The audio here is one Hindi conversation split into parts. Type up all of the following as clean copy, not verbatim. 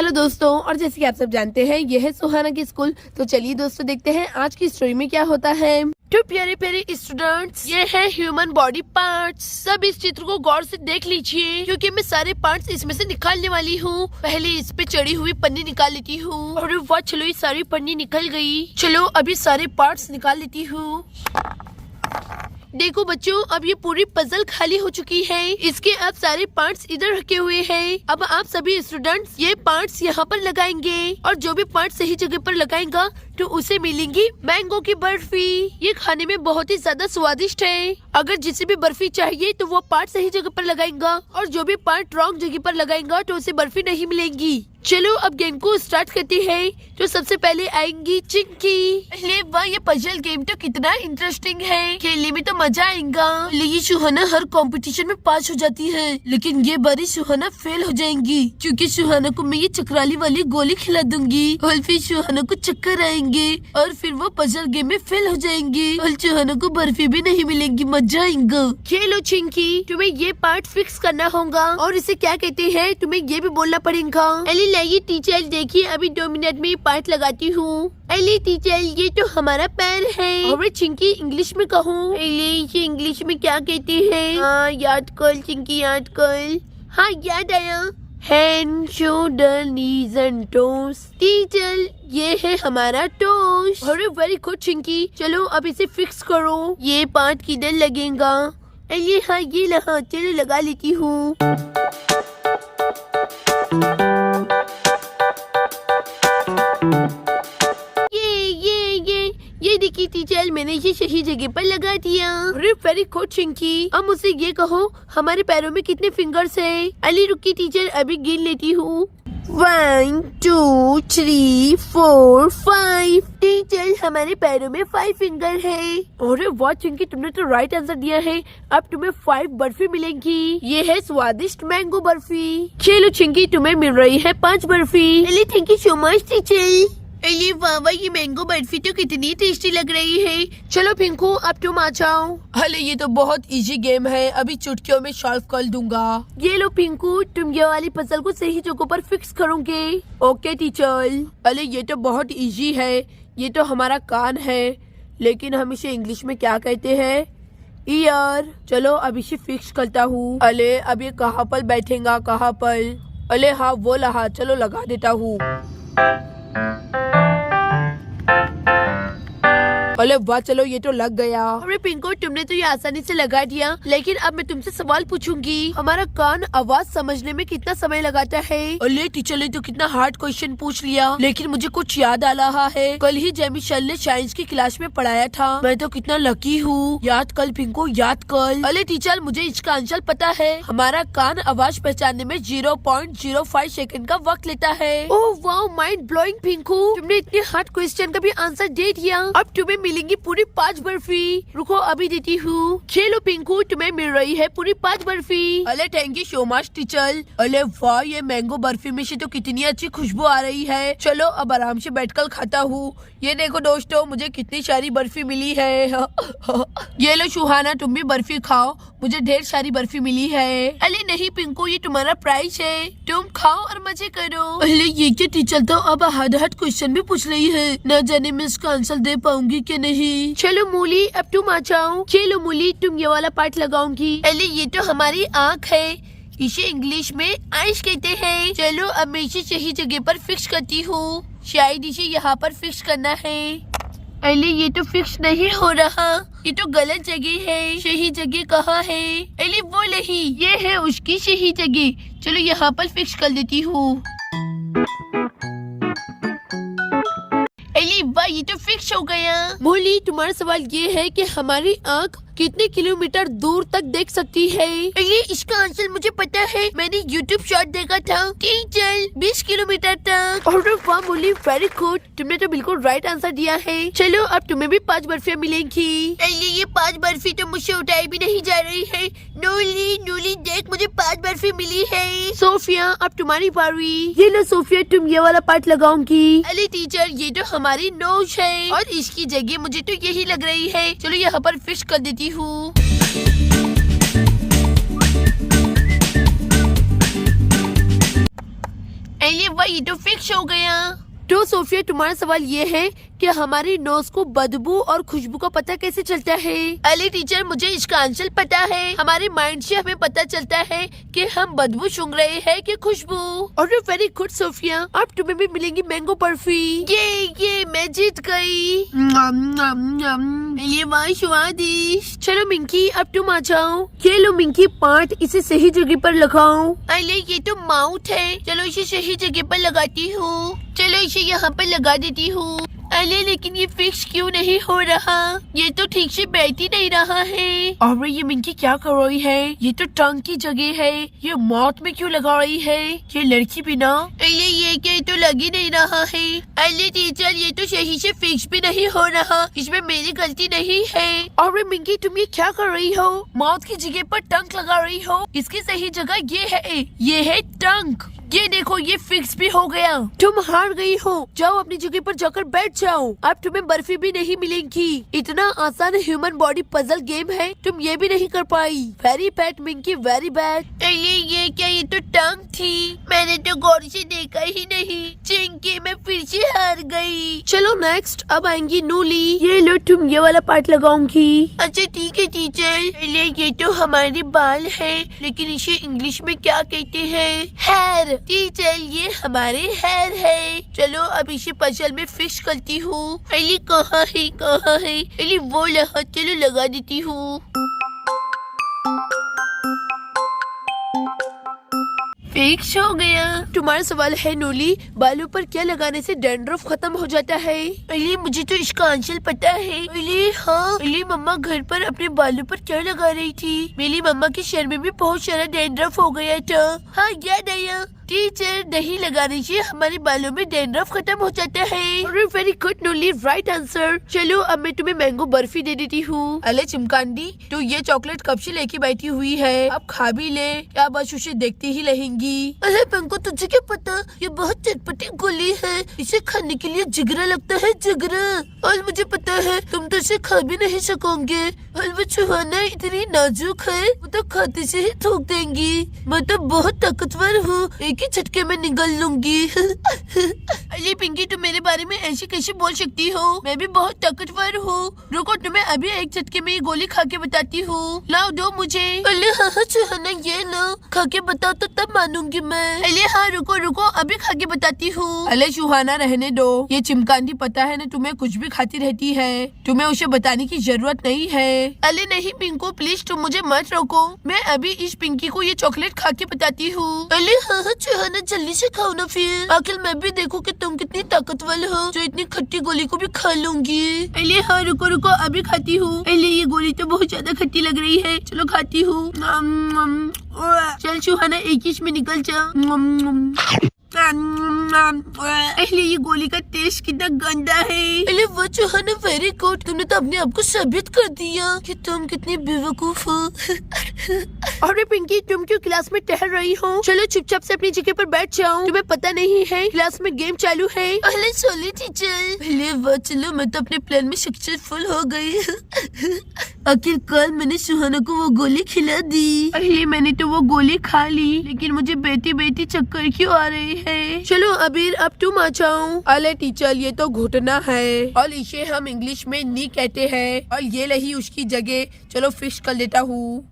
हेलो दोस्तों, और जैसे कि आप सब जानते हैं ये है सुहाना की स्कूल। तो चलिए दोस्तों देखते हैं आज की स्टोरी में क्या होता है। तो प्यारे प्यारे स्टूडेंट्स, ये है ह्यूमन बॉडी पार्ट्स। सब इस चित्र को गौर से देख लीजिए क्योंकि मैं सारे पार्ट्स इसमें से निकालने वाली हूँ। पहले इस पे चढ़ी हुई पन्नी निकाल लेती हूँ। अरे वाह, चलो ये सारी पन्नी निकल गई। चलो अभी सारे पार्ट्स निकाल लेती हूँ। देखो बच्चों, अब ये पूरी पजल खाली हो चुकी है। इसके अब सारे पार्ट्स इधर रखे हुए हैं। अब आप सभी स्टूडेंट्स ये पार्ट्स यहाँ पर लगाएंगे और जो भी पार्ट सही जगह पर लगाएगा तो उसे मिलेंगी मैंगो की बर्फी। ये खाने में बहुत ही ज्यादा स्वादिष्ट है। अगर जिसे भी बर्फी चाहिए तो वो पार्ट सही जगह पर लगाएगा और जो भी पार्ट रॉन्ग जगह पर लगाएगा तो उसे बर्फी नहीं मिलेगी। चलो अब गेम को स्टार्ट करते हैं। तो सबसे पहले आएंगी चिंकी। अरे वाह, ये पजल गेम तो कितना इंटरेस्टिंग है। खेलने में तो मजा आएगा। लेकिन सुहाना हर कंपटीशन में पास हो जाती है, लेकिन ये बारी सुहाना फेल हो जाएंगी क्योंकि सुहाना को मैं ये चक्राली वाली गोली खिला दूंगी और फिर सुहाना को चक्कर आएंगे और फिर वो पजल गेम में फेल हो जाएंगी और सुहाना को बर्फी भी नहीं मिलेगी। मजा आएगा। खेलो चिंकी, तुम्हें ये पार्ट फिक्स करना होगा और इसे क्या कहते हैं तुम्हें ये भी बोलना पड़ेगा। लाइए टीचर, देखिए अभी 2 मिनट में पार्ट लगाती हूँ। अली टीचर, ये तो हमारा पैर है। और चिंकी इंग्लिश में कहूँ? इसे इंग्लिश में क्या कहते हैं? हाँ याद कर चिंकी, याद कर। हाँ याद आया। Hand, shoulder, knees and toes. Teacher, ये है हमारा टोस। अरे वेरी गुड चिंकी, चलो अब इसे फिक्स करो। ये पार्ट किधर लगेगा? ये हाँ, ये लगा। चलो लगा लेती हूँ। ये देखिए टीचर, मैंने इसे सही जगह पर लगा दिया। अरे वेरी गुड चिंकी, अब मुझसे ये कहो हमारे पैरों में कितने फिंगर्स हैं? अली रुकी टीचर, अभी गिन लेती हूँ। 1 2 3 4 5। टीचर, हमारे पैरों में 5 फिंगर है। अरे वाह चिंकी, तुमने तो राइट आंसर दिया है। अब तुम्हें 5 बर्फी मिलेंगी। ये है स्वादिष्ट मैंगो बर्फी। चलो चिंकी, तुम्हें मिल रही है 5 barfi. Ali thank you so much teacher. अरे वाह, ये मैंगो बर्फी तो कितनी टेस्टी लग रही है। चलो पिंकू, अब तुम आ जाओ। अरे ये तो बहुत इजी गेम है, अभी चुटकियों में सॉल्व कर दूंगा। ये लो पिंकू, तुम ये वाली पजल को सही जगह पर फिक्स करोगे। Okay teacher. अरे ये तो बहुत इजी है। ये तो हमारा कान है, लेकिन हम इसे इंग्लिश में क्या कहते हैं? ईयर। चलो अब इसे फिक्स करता हूँ। अरे अब ये कहाँ पर बैठेगा, कहाँ पर? अरे हाँ वो लहा, चलो लगा देता हूँ। अरे वाह, चलो ये तो लग गया। अरे पिंको, तुमने तो ये आसानी से लगा दिया, लेकिन अब मैं तुमसे सवाल पूछूंगी। हमारा कान आवाज समझने में कितना समय लगाता है? अरे टीचर ने तो कितना हार्ड क्वेश्चन पूछ लिया, लेकिन मुझे कुछ याद आ रहा है। कल ही जेमी सर ने साइंस की क्लास में पढ़ाया था। मैं तो कितना लकी हूँ। याद कर पिंको, याद कर। अरे टीचर, मुझे इसका आंसर पता है। हमारा कान आवाज पहचानने में 0.05 सेकंड का वक्त लेता है। ओह वाह, माइंड ब्लोइंग पिंकू, तुमने इतने हार्ड क्वेश्चन का भी आंसर दे दिया। अब तुम्हें मिलेंगी पूरी 5 बर्फी। रुको अभी देती हूँ। खेलो पिंकू, तुम्हें मिल रही है पूरी 5 बर्फी। अरे thank you so much teacher. अरे वाह, ये मैंगो बर्फी में से तो कितनी अच्छी खुशबू आ रही है। चलो अब आराम से बैठकर खाता हूँ। ये देखो दोस्तों, मुझे कितनी सारी बर्फी मिली है। ये लो सुहाना, तुम भी बर्फी खाओ, मुझे ढेर सारी बर्फी मिली है। अरे नहीं पिंकू, ये तुम्हारा प्राइस है, तुम खाओ और मजे करो। अरे ये क्या टीचर, तो अब हार्ड क्वेश्चन भी पूछ रही है। न जाने मैं इसका आंसर दे पाऊंगी कि नहीं। चलो मूली, अब तुम आ जाओ। चलो मूली, तुम ये वाला पार्ट लगाऊंगी। अरे ये तो हमारी आँख है, इसे इंग्लिश में आइस कहते हैं। चलो अब मैं इसे सही जगह पर फिक्स करती हूँ। शायद इसे यहाँ पर फिक्स करना है। अरे ये तो फिक्स नहीं हो रहा, ये तो गलत जगह है। सही जगह कहाँ है? अरे वो नहीं, ये है उसकी सही जगह। चलो यहाँ पर फिक्स कर देती हूँ। अरे वाह, ये तो फिक्स हो गया। मोली, तुम्हारा सवाल ये है कि हमारी आँख कितने किलोमीटर दूर तक देख सकती है? अरे इसका आंसर मुझे पता है, मैंने YouTube शॉर्ट देखा था। टीचर, 20 किलोमीटर तक। अरे वाह मोली, वेरी गुड, तुमने तो बिल्कुल राइट आंसर दिया है। चलो अब तुम्हें भी 5 बर्फियाँ मिलेंगी। अरे ये 5 बर्फी तो मुझसे उठाई भी नहीं जा रही है। नूली नूली देख, मुझे 5 बर्फी मिली है। सोफिया, अब तुम्हारी बारी। ये लो सोफिया, तुम ये वाला पार्ट लगाऊंगी। अरे टीचर, ये तो हमारी नोज है और इसकी जगह मुझे तो यही लग रही है। चलो यहाँ पर फिक्स कर देती हूँ। अरे वाह, ये तो फिक्स हो गया। तो सोफिया, तुम्हारा सवाल ये है कि हमारी नोज को बदबू और खुशबू का पता कैसे चलता है? अरे टीचर, मुझे इसका आंसर पता है। हमारे माइंड से हमें पता चलता है कि हम बदबू सूंघ रहे हैं कि खुशबू। और वेरी गुड सोफिया, अब तुम्हें भी मिलेंगी मैंगो बर्फी। ये मैं जीत गई। ये वाह स्वादिष्ट। चलो मिंकी, अब तुम आ जाओ। ये लो मिंकी पार्ट, इसे सही जगह पर लगाओ। अरे ये तो माउथ है, चलो इसे सही जगह पर लगाती हूँ। चलो इसे यहाँ पर लगा देती हूँ। अरे लेकिन ये फिक्स क्यों नहीं हो रहा? ये तो ठीक से बैठ ही नहीं रहा है। और ये मिंकी क्या कर रही है? ये तो टंग की जगह है, ये मौत में क्यों लगा रही है? ये लड़की भी ना। अरे ये क्या, तो लग ही नहीं रहा है। अरे टीचर, ये तो सही से फिक्स भी नहीं हो रहा, इसमें मेरी गलती नहीं है। और मिंकी, तुम ये क्या कर रही हो? मौत की जगह पर टंग लगा रही हो। इसकी सही जगह ये है टंग। ये देखो, ये फिक्स भी हो गया। तुम हार गई हो, जाओ अपनी जगह पर जाकर बैठ जाओ। अब तुम्हें बर्फी भी नहीं मिलेगी। इतना आसान ह्यूमन बॉडी पजल गेम है, तुम ये भी नहीं कर पाई। Very bad Minki, very bad. ये क्या, ये तो टंग थी, मैंने तो गौर से देखा ही नहीं। चिंकी, मैं फिर से हार गई। चलो नेक्स्ट, अब आएंगी नूली। ये लो, तुम ये वाला पार्ट लगाऊंगी। अच्छा ठीक है टीचर। ये तो हमारे बाल है, लेकिन इसे इंग्लिश में क्या कहते हैं? हेयर। टीचर, ये हमारे हेयर है। चलो अब इसे पजल में फिक्स करती हूँ। अली कहाँ है? अली वो लगा, चलो लगा देती हूँ। फिक्स हो गया। तुम्हारा सवाल है नूली, बालों पर क्या लगाने से डैंड्रफ खत्म हो जाता है? अली मुझे तो इसका आंसर पता है। अली हाँ, अली मम्मा घर पर अपने बालों पर क्या लगा रही थी? मेरी मम्मा के सर में भी बहुत सारा डैंड्रफ हो गया था। हाँ याद आया। टीचर, नहीं लगाने से हमारे बालों में डैंड्रफ खत्म हो जाता है। वेरी गुड नूली, राइट आंसर। चलो अब मैं तुम्हें मैंगो बर्फी दे देती हूँ। अले चिमकांडी, तो ये चॉकलेट कब से लेके बैठी हुई है? अब खा भी ले, क्या बस उसे देखती ही रहेंगी? अरे पंको, तुझे क्या पता, ये बहुत चटपटी गोली है, इसे खाने के लिए जिगरा लगता है, जिगरा। और मुझे पता है तुम तो इसे खा भी नहीं सकोगे। हलवा चुहाना इतनी नाजुक है, वो तो खाते से ही थूक देंगी। मैं तो बहुत ताकतवर हूँ, एक ही झटके में निगल लूंगी। अरे पिंकी, तुम मेरे बारे में ऐसे कैसे बोल सकती हो? मैं भी बहुत ताकतवर हूँ। रुको, तुम्हें अभी एक झटके में ये गोली खा के बताती हूँ। लाओ दो मुझे। अरे हाँ चुहाना, ये लो, खा के बताओ तो तब मानूंगी मैं। अरे हाँ रुको, अभी खा के बताती हूँ। अरे चुहाना, रहने दो। ये चिमकांडी पता है ना, तुम्हें कुछ भी खाती रहती है, तुम्हें उसे बताने की जरूरत नहीं है। अरे नहीं पिंको, प्लीज तुम मुझे मत रोको, मैं अभी इस पिंकी को ये चॉकलेट खा के बताती हूँ। अरे हाँ चुहाना, जल्दी से खाओ ना फिर, आखिर मैं भी देखूं कि तुम कितनी ताकतवर हो, जो इतनी खट्टी गोली को भी खा लूंगी। अरे हाँ रुको, अभी खाती हूँ। अरे ये गोली तो बहुत ज्यादा खट्टी लग रही है, चलो खाती हूँ। चल चुहाना, एक ही में निकल जा। अरे ये गोली का टेस्ट कितना गंदा है। अरे वो चुहाना, वेरी गुड, तुमने तो अपने आप को साबित कर दिया कि तुम कितनी बेवकूफ हो। अरे पिंकी, तुम क्यों क्लास में टहल रही हो? चलो चुपचाप से अपनी जगह पर बैठ जाओ, तुम्हें पता नहीं है क्लास में गेम चालू है। अरे सॉरी टीचर। अरे वाह, चलो मैं तो अपने प्लान में सक्सेसफुल हो गई। आखिरकार मैंने सुहाना को वो गोली खिला दी। अरे मैंने तो वो गोली खा ली, लेकिन मुझे बैठी बैठी चक्कर क्यों आ रही है? चलो अबीर, अब तुम आ जाओ। अरे टीचर, ये तो घुटना है और इसे हम इंग्लिश में नी कहते हैं, और ये रही उसकी जगह। चलो फिक्स कर लेता हूँ।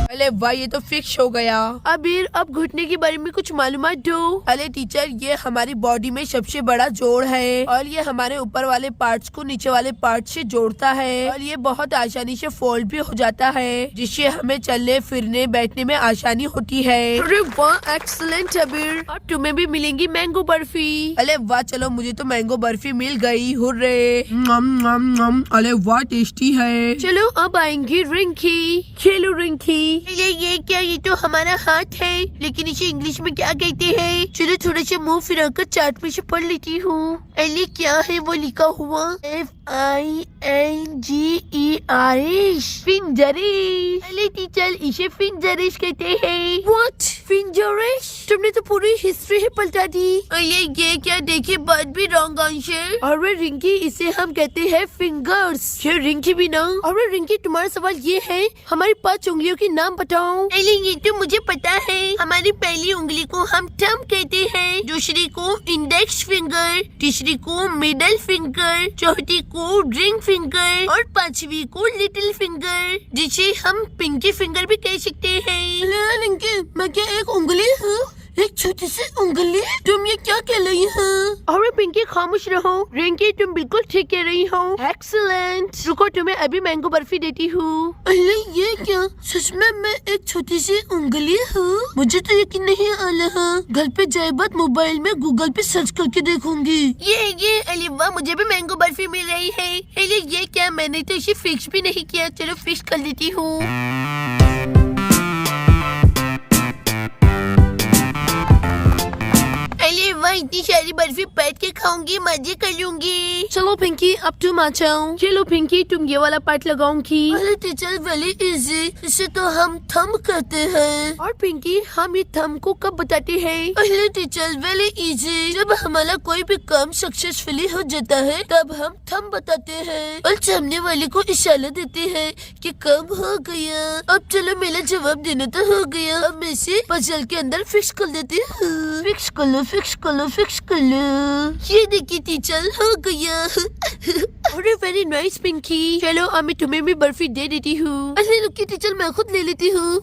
अरे वाह, ये तो फिक्स हो गया। अबीर, अब घुटने के बारे में कुछ मालूमात दो। अरे टीचर, ये हमारी बॉडी में सबसे बड़ा जोड़ है, और ये हमारे ऊपर वाले पार्ट्स को नीचे वाले पार्ट से जोड़ता है, और ये बहुत आसानी से फोल्ड भी हो जाता है, जिससे हमें चलने फिरने बैठने में आसानी होती है। अरे वाह, एक्सीलेंट अबीर, अब तुम्हें भी मिलेंगी मैंगो बर्फी। अरे वाह, चलो मुझे तो मैंगो बर्फी मिल गई, हुर्रे। अरे वाह, टेस्टी है। चलो अब आएंगी रिंकी। खेलो रिंकी। ये क्या, ये तो हमारा हाथ है, लेकिन इसे इंग्लिश में क्या कहते हैं? चलो थोड़ा सा मुंह फिराकर चार्ट में से पढ़ लेती हूँ। अरे क्या है वो लिखा हुआ? FINGERISH, फिंजरिश। अरे टीचर, इसे फिंजरिश कहते हैं। व्हाट, फिंजरिश? तो तुमने तो पूरी हिस्ट्री ही पलटा दी। ये क्या देखिए, बात भी रॉन्ग आंसर। और रिंकी, इसे हम कहते हैं फिंगर्स। ये रिंकी भी ना। और रिंकी, तुम्हारा सवाल ये है, हमारी 5 उंगलियों के नाम बताओ। ये तो मुझे पता है। हमारी पहली उंगली को हम थंब कहते हैं, दूसरी को इंडेक्स फिंगर, तीसरी को मिडल फिंगर, चौथी को रिंग फिंगर और 5वीं को लिटिल फिंगर, जिसे हम पिंकी फिंगर भी कह सकते हैं। रिंकी, मैं क्या एक उंगली हूँ? एक छोटी सी उंगली? तुम ये क्या कह रही हो? अरे पिंकी, खामोश रहो। रिंकी, तुम बिल्कुल ठीक कह रही हो। एक्सीलेंट। रुको, तुम्हें अभी मैंगो बर्फी देती हूँ। अरे ये क्या? सच में मैं एक छोटी सी उंगली हूँ? मुझे तो यकीन नहीं आ रहा। घर पे जाए बाद मोबाइल में गूगल पे सर्च करके देखूंगी। ये अली वाह, मुझे भी मैंगो बर्फी मिल रही है। अरे ये क्या, मैंने तो इसे फिक्स भी नहीं किया। चलो फिक्स कर लेती हूँ। इतनी सारी बर्फी बैठ के खाऊंगी, मजे कर लूंगी। चलो पिंकी, अब तुम आ जाओ। चलो पिंकी, तुम ये वाला पार्ट लगाऊंगी। अरे टीचर, वेरी इजी, इसे तो हम थंब कहते हैं। और पिंकी, हम ये थंब को कब बताते हैं? अरे टीचर, वेरी इजी, जब हमारा कोई भी काम सक्सेसफुली हो जाता है तब हम थंब बताते हैं और सामने वाले को इशारा देते हैं कि काम हो गया। अब चलो, मेरा जवाब देना तो हो गया। अब मैं इसे पजल के अंदर फिक्स कर देती हूँ। फिक्स कर लो, फिक्स कर लो, फिक्स कर लो। ये देखिए टीचर, हो गया। अरे वेरी नाइस पिंकी। चलो, अब मैं तुम्हें भी बर्फी दे देती हूँ। अरे रुकिए टीचर, मैं खुद ले लेती हूँ।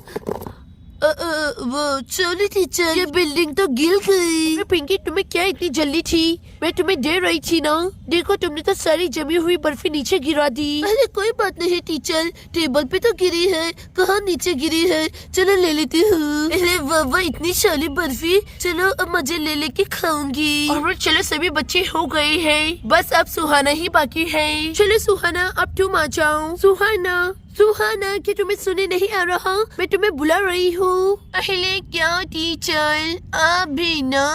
वो सॉरी टीचर, ये बिल्डिंग तो गिर गई। पिंकी, तुम्हें क्या इतनी जल्दी थी? मैं तुम्हें दे रही थी ना। देखो, तुमने तो सारी जमी हुई बर्फी नीचे गिरा दी। अरे कोई बात नहीं टीचर, टेबल पे तो गिरी है, कहाँ नीचे गिरी है। चलो ले लेती हूँ। अरे वाह, इतनी सारी बर्फी। चलो अब मजे ले लेके खाऊंगी। और चलो, सभी बच्चे हो गए हैं, बस अब सुहाना ही बाकी है। चलो सुहाना, अब तुम आ जाओ। सुहाना, क्या तुम्हें सुने नहीं आ रहा? मैं तुम्हें बुला रही हूँ। पहले क्या टीचर, अभी ना।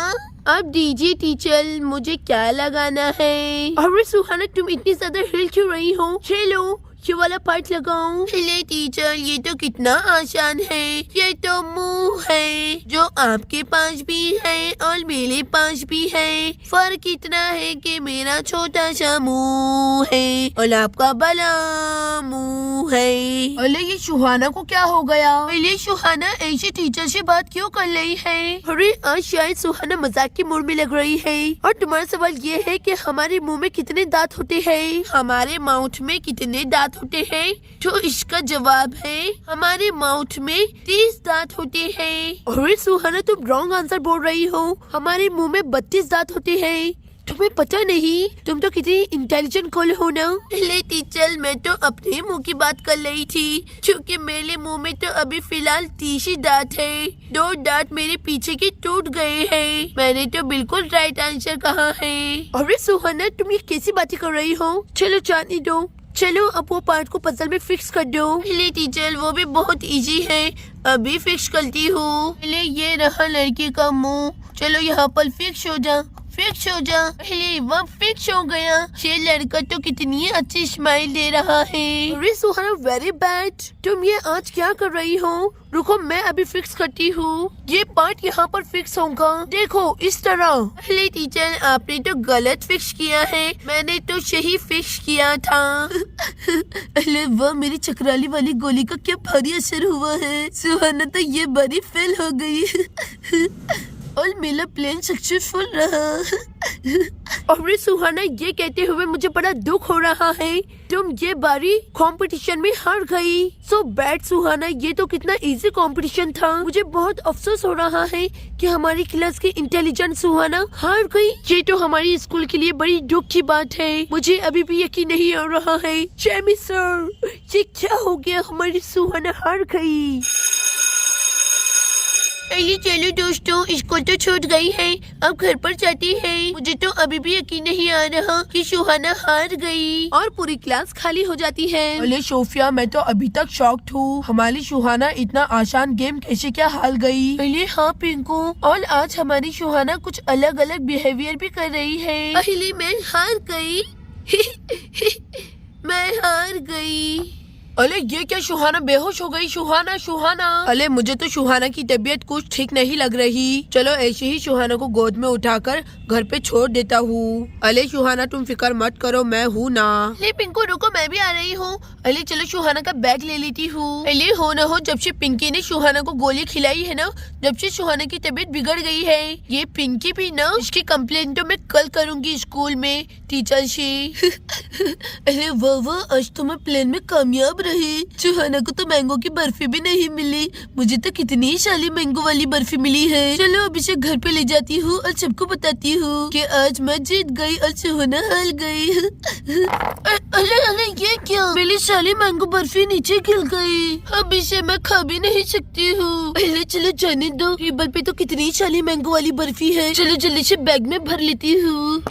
अब दीजिए टीचर, मुझे क्या लगाना है? अरे सुहाना, तुम इतनी ज्यादा हिल क्यों रही हो? चलो ये वाला पार्ट लगाऊं? ले टीचर, ये तो कितना आसान है। ये तो मुंह है, जो आपके पास भी है और मेरे पास भी है। फर्क इतना है कि मेरा छोटा सा मुंह है और आपका बड़ा मुंह है। अरे ये सुहाना को क्या हो गया? अरे सुहाना ऐसे टीचर से बात क्यों कर रही है? अरे आज शायद सुहाना मजाक की मूड में लग रही है। और तुम्हारा सवाल ये है कि हमारे मुंह में कितने दांत होते हैं? हमारे माउथ में कितने दांत होते हैं? तो इसका जवाब है, हमारे माउथ में 30 दांत होते हैं। अरे सुहाना, तुम रॉन्ग आंसर बोल रही हो। हमारे मुंह में 32 दांत होते हैं। तुम्हें पता नहीं? तुम तो कितनी इंटेलिजेंट गर्ल हो ना। ले टीचर, मैं तो अपने मुंह की बात कर रही थी, क्योंकि मेरे मुंह में तो अभी फिलहाल 30 ही दांत है। 2 दांत मेरे पीछे के टूट गए हैं। मैंने तो बिल्कुल राइट आंसर कहा है। अरे सुहाना, तुम ये कैसी बातें कर रही हो? चलो जाने दो। चलो अब वो पार्ट को पजल में फिक्स कर दो। ले टीचर, वो भी बहुत इजी है, अभी फिक्स करती हूँ। ले ये रहा लड़की का मुंह। चलो यहाँ पर फिक्स हो जा, फिक्स हो जा। पहले वो फिक्स हो गया। ये लड़का तो कितनी अच्छी स्माइल दे रहा है। अरे सुहाना, वेरी बैड। तुम ये आज क्या कर रही हो? रुको, मैं अभी फिक्स करती हूँ। ये पार्ट यहाँ पर फिक्स होगा, देखो इस तरह। पहले टीचर, आपने तो गलत फिक्स किया है, मैंने तो सही फिक्स किया था। अरे वाह, मेरी चक्राली वाली गोली का क्या भारी असर हुआ है। सुहाना तो ये बड़ी फेल हो गई। और मेरा प्लान सक्सेसफुल रहा। और सुहाना, ये कहते हुए मुझे बड़ा दुख हो रहा है, तुम ये बारी कंपटीशन में हार गई। सो बैड सुहाना, ये तो कितना इजी कंपटीशन था। मुझे बहुत अफसोस हो रहा है कि हमारी क्लास की इंटेलिजेंट सुहाना हार गई। ये तो हमारी स्कूल के लिए बड़ी दुख की बात है। मुझे अभी भी यकीन नहीं आ रहा है। जेमी सर, ये क्या हो गया? हमारी सुहाना हार गई। चलो दोस्तों, स्कूल तो छूट गई है, अब घर पर जाती है। मुझे तो अभी भी यकीन नहीं आ रहा कि सुहाना हार गई। और पूरी क्लास खाली हो जाती है। अरे सोफिया, मैं तो अभी तक शॉक्ड हूँ। हमारी सुहाना इतना आसान गेम कैसे क्या हार गई? अरे हाँ पिंकू, और आज हमारी सुहाना कुछ अलग अलग बिहेवियर भी कर रही है। पहले मैं हार गई। मैं हार गई। अरे ये क्या, सुहाना बेहोश हो गई। सुहाना। अरे मुझे तो सुहाना की तबीयत कुछ ठीक नहीं लग रही। चलो ऐसे ही सुहाना को गोद में उठाकर घर पे छोड़ देता हूँ। अरे सुहाना तुम फिक्र मत करो, मैं हूँ ना। अरे पिंकू रुको, मैं भी आ रही हूँ। अरे चलो सुहाना का बैग ले लेती हूँ। अरे हो ना हो, जब से पिंकी ने सुहाना को गोली खिलाई है ना, जब से सुहाना की तबीयत बिगड़ गई है। ये पिंकी भी ना, इसकी कंप्लेंट तो मैं कल करूंगी स्कूल में टीचर से। अरे वाह, आज तो मैं प्लेन में कामयाब रही। सुहाना को तो मैंगो की बर्फी भी नहीं मिली, मुझे तो कितनी साली मैंगो वाली बर्फी मिली है। चलो अब इसे घर पे ले जाती हूँ और सबको बताती हूँ कि आज मैं जीत गई और सुहाना हार गई। अरे ये क्या, मेरी साली मैंगो बर्फी नीचे गिर गई। अब इसे मैं खा भी नहीं सकती हूँ। पहले चलो जाने दो, टेबल पे तो कितनी साली मैंगो वाली बर्फी है। चलो जल्दी से बैग में भर लेती हूँ।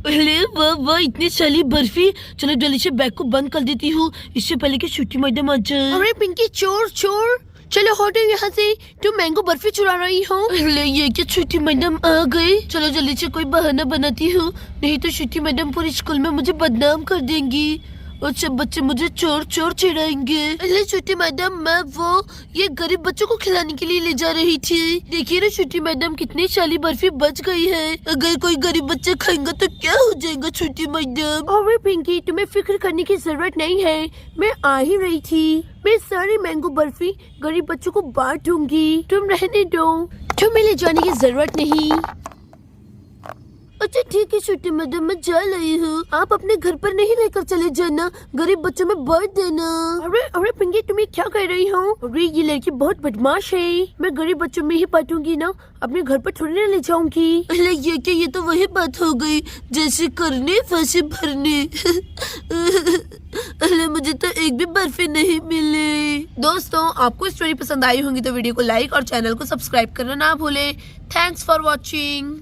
अरे वाह, इतनी साली बर्फी। चलो जल्दी से बैग को बंद कर देती हूँ, इससे पहले कि छुट्टी मैडम आ जाए। अरे पिंकी चोर। चलो हटो यहाँ से, तुम मैंगो बर्फी चुरा रही हो। अरे ये क्या, छुट्टी मैडम आ गई। चलो जल्दी से कोई बहाना बनाती हूँ, नहीं तो छुट्टी मैडम पूरे स्कूल में मुझे बदनाम कर देंगी और सब बच्चे मुझे चोर चिढ़ाएंगे। अरे छुट्टी मैडम, मैं वो ये गरीब बच्चों को खिलाने के लिए ले जा रही थी। देखिए ना छुट्टी मैडम, कितनी साली बर्फी बच गई है। अगर कोई गरीब बच्चे खाएंगा तो क्या हो जाएगा छुट्टी मैडम। अरे पिंकी, तुम्हें फिक्र करने की जरूरत नहीं है, मैं आ ही रही थी। मैं सारी मैंगो बर्फी गरीब बच्चों को बांट दूंगी, तुम रहने दो, तुम्हें ले जाने की जरूरत नहीं। अच्छा ठीक है छुट्टी मैडम, मैं जा रही हूँ। आप अपने घर पर नहीं लेकर चले जाना, गरीब बच्चों में बांट देना। अरे पिंकी, तुम ये क्या कह रही हो? अरे ये लड़की बहुत बदमाश है, मैं गरीब बच्चों में ही बांटूंगी ना, अपने घर पर थोड़ी ना ले जाऊंगी। अरे ये क्या, ये तो वही बात हो गई जैसे करने वैसे भरने। अरे मुझे तो एक भी बर्फी नहीं मिली। दोस्तों, आपको स्टोरी पसंद आई होंगी तो वीडियो को लाइक और चैनल को सब्सक्राइब करना ना भूले। Thanks for watching.